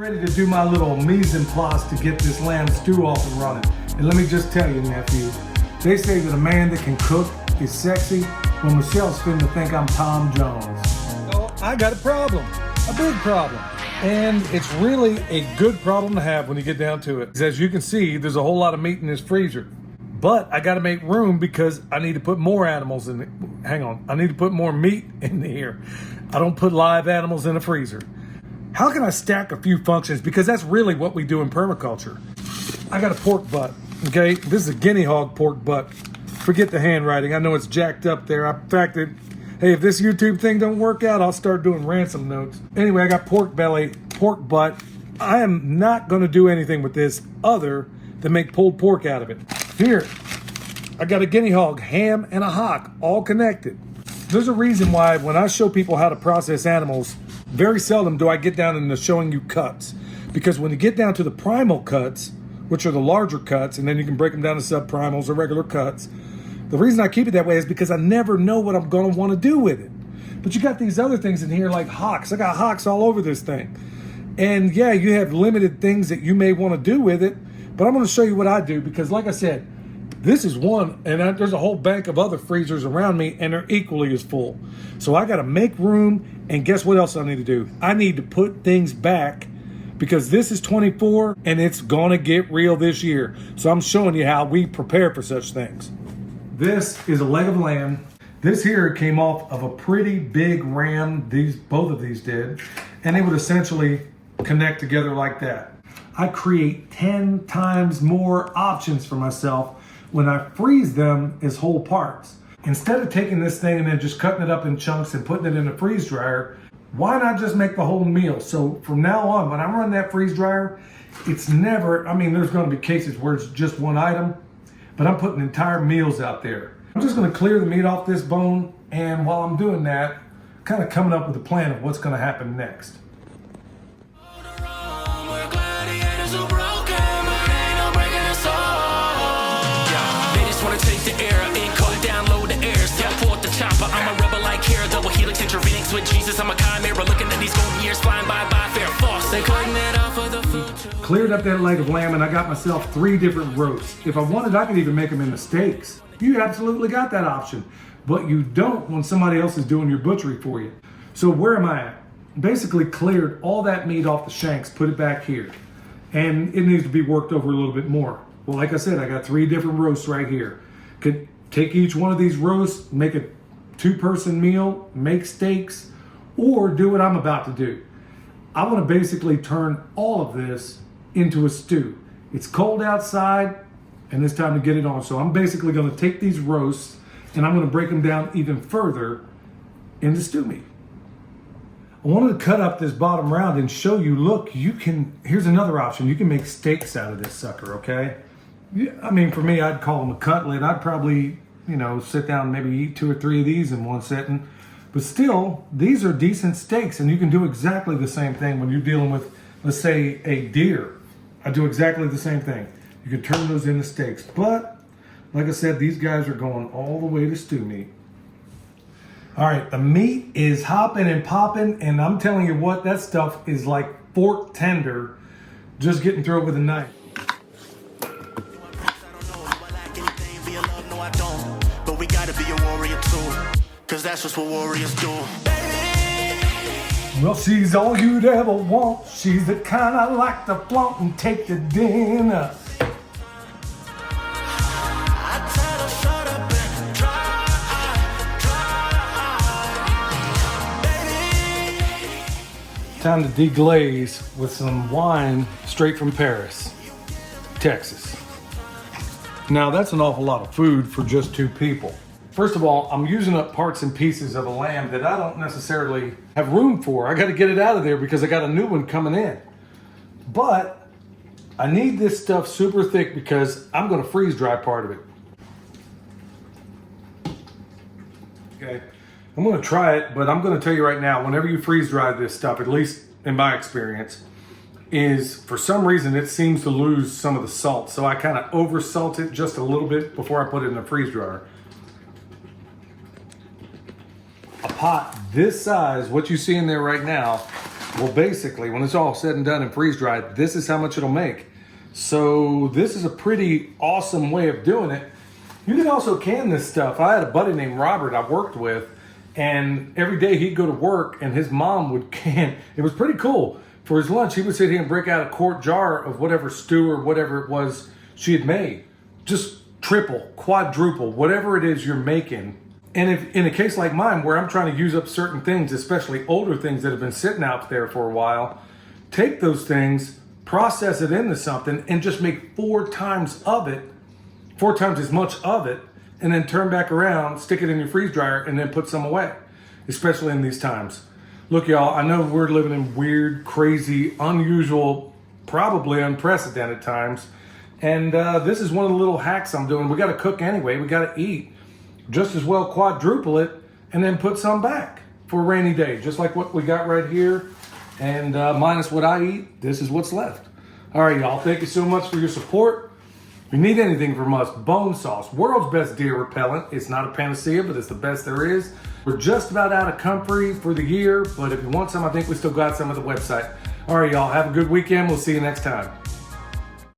Ready to do my little mise en place to get this lamb stew off and running. And let me just tell you, nephew, they say that a man that can cook is sexy. Well, Michelle's finna think I'm Tom Jones. So I got a problem, a big problem. And it's really a good problem to have when you get down to it. As you can see, there's a whole lot of meat in this freezer. But I gotta make room because I need to put more animals in it. Hang on, I need to put more meat in here. I don't put live animals in a freezer. How can I stack a few functions? Because that's really what we do in permaculture. I got a pork butt, okay? This is a guinea hog pork butt. Forget the handwriting. I know it's jacked up there. In fact, hey, if this YouTube thing don't work out, I'll start doing ransom notes. Anyway, I got pork belly, pork butt. I am not gonna do anything with this other than make pulled pork out of it. Here, I got a guinea hog, ham, and a hock, all connected. There's a reason why when I show people how to process animals, very seldom do I get down into showing you cuts. Because when you get down to the primal cuts, which are the larger cuts, and then you can break them down to subprimals or regular cuts, the reason I keep it that way is because I never know what I'm gonna wanna do with it. But you got these other things in here like hocks. I got hocks all over this thing. And yeah, you have limited things that you may wanna do with it, but I'm gonna show you what I do because like I said, this is one, and there's a whole bank of other freezers around me, and they're equally as full. So I gotta make room, and guess what else I need to do? I need to put things back because this is 24, and it's gonna get real this year. So I'm showing you how we prepare for such things. This is a leg of lamb. This here came off of a pretty big ram, both of these did, and they would essentially connect together like that. I create 10 times more options for myself when I freeze them as whole parts. Instead of taking this thing and then just cutting it up in chunks and putting it in a freeze dryer, why not just make the whole meal? So from now on, when I run that freeze dryer, it's never, I mean, there's gonna be cases where it's just one item, but I'm putting entire meals out there. I'm just gonna clear the meat off this bone, and while I'm doing that, kind of coming up with a plan of what's gonna happen next. I'm a rebel like here, double helix intervening with Jesus. I'm a chimera looking at these golden years flying by fair false. They cutting it off for the food. Cleared up that leg of lamb and I got myself 3 different roasts. If I wanted, I could even make them into steaks. You absolutely got that option, but you don't when somebody else is doing your butchery for you. So where am I at? Basically cleared all that meat off the shanks, put it back here. And it needs to be worked over a little bit more. Well, like I said, I got 3 different roasts right here. Could take each one of these roasts, make a 2-person meal, make steaks, or do what I'm about to do. I want to basically turn all of this into a stew. It's cold outside and it's time to get it on. So I'm basically going to take these roasts and I'm going to break them down even further into stew meat. I wanted to cut up this bottom round and show you, look, here's another option. You can make steaks out of this sucker, okay? I mean, for me, I'd call them a cutlet. I'd probably sit down and maybe eat 2 or 3 of these in one sitting. But still, these are decent steaks, and you can do exactly the same thing when you're dealing with, let's say, a deer. I do exactly the same thing. You can turn those into steaks. But, like I said, these guys are going all the way to stew meat. All right, the meat is hopping and popping, and I'm telling you what, that stuff is like fork tender, just getting through it with a knife. We gotta be a warrior too, cause that's just what warriors do. Well, she's all you'd ever want. She's the kind I like to flaunt and take to dinner. Time to deglaze with some wine straight from Paris, Texas. Now that's an awful lot of food for just 2 people. First of all, I'm using up parts and pieces of a lamb that I don't necessarily have room for. I gotta get it out of there because I got a new one coming in. But I need this stuff super thick because I'm gonna freeze dry part of it. Okay, I'm gonna try it, but I'm gonna tell you right now, whenever you freeze dry this stuff, at least in my experience, is for some reason it seems to lose some of the salt. So I kind of over salt it just a little bit before I put it in the freeze dryer. A pot this size, what you see in there right now, Well, basically, when it's all said and done and freeze dried, this is how much it'll make. So this is a pretty awesome way of doing it. You can also can this stuff. I had a buddy named Robert I worked with, and every day he'd go to work and his mom would can. It was pretty cool. For his lunch, he would sit here and break out a quart jar of whatever stew or whatever it was she had made. Just triple, quadruple, whatever it is you're making. And if in a case like mine, where I'm trying to use up certain things, especially older things that have been sitting out there for a while, take those things, process it into something, and just make 4 times of it, 4 times as much of it, and then turn back around, stick it in your freeze dryer, and then put some away, especially in these times. Look, y'all, I know we're living in weird, crazy, unusual, probably unprecedented times, and this is one of the little hacks I'm doing. We got to cook anyway. We got to eat. Just as well quadruple it and then put some back for a rainy day, just like what we got right here. And minus what I eat, this is what's left. All right, y'all, thank you so much for your support. If you need anything from us, bone sauce, world's best deer repellent. It's not a panacea, but it's the best there is. We're just about out of comfrey for the year, but if you want some, I think we still got some at the website. All right, y'all, have a good weekend. We'll see you next time.